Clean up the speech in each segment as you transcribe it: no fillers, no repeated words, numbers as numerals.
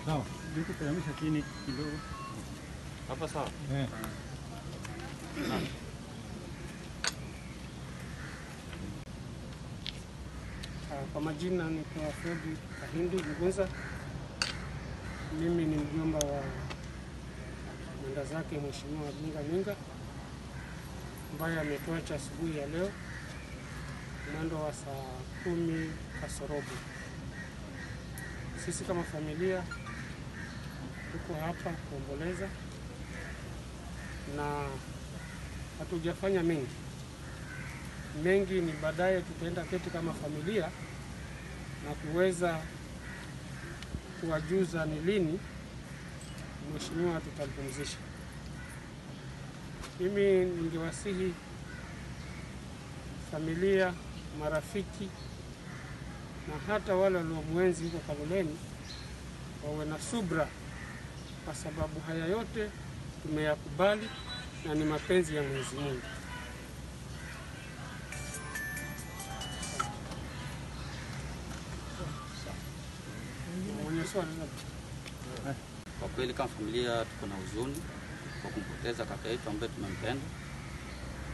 Sawa, vitu teremsha chini kidogo. Hapa sawa? Kwa majina naitwa Fredi Kahindi Mgunza. Mimi ni mjomba wa mwenda zake Mheshimiwa Binga Minga ambaye ametuacha asubuhi ya leo mwendo wa saa 10 kasorobo. Sisi kama familia tuko hapa kuomboleza na hatujafanya mengi ni baadaye tutaenda keti kama familia na kuweza kuwajuza ni lini mheshimiwa tutampumzisha. Mimi ningewasihi familia, marafiki na hata wale waliomwenzi huko Kaloleni wawe na subra, kwa sababu haya yote tumeyakubali na ni mapenzi ya Mwenyezi Mungu. Kwa kweli kama familia tuko na huzuni kwa kumpoteza kaka yetu ambaye tumempenda,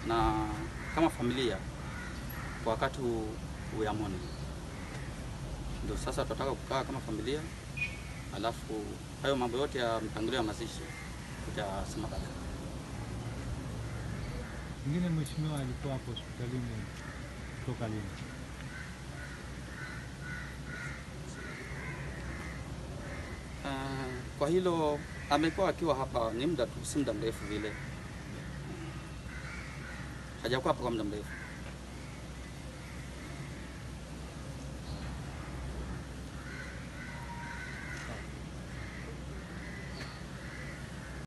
na kama familia kwa wakati uyamoni ndio sasa tutataka kukaa kama familia, alafu hayo mambo yote ya mpangilio ya mazishi tutasema baadaye. Mwingine mheshimiwa alikuwa hapo hospitalini kutoka lini? Kwa hilo amekuwa akiwa hapa ni muda tu, si muda mrefu vile. Hajakuwa hapa kwa muda mrefu.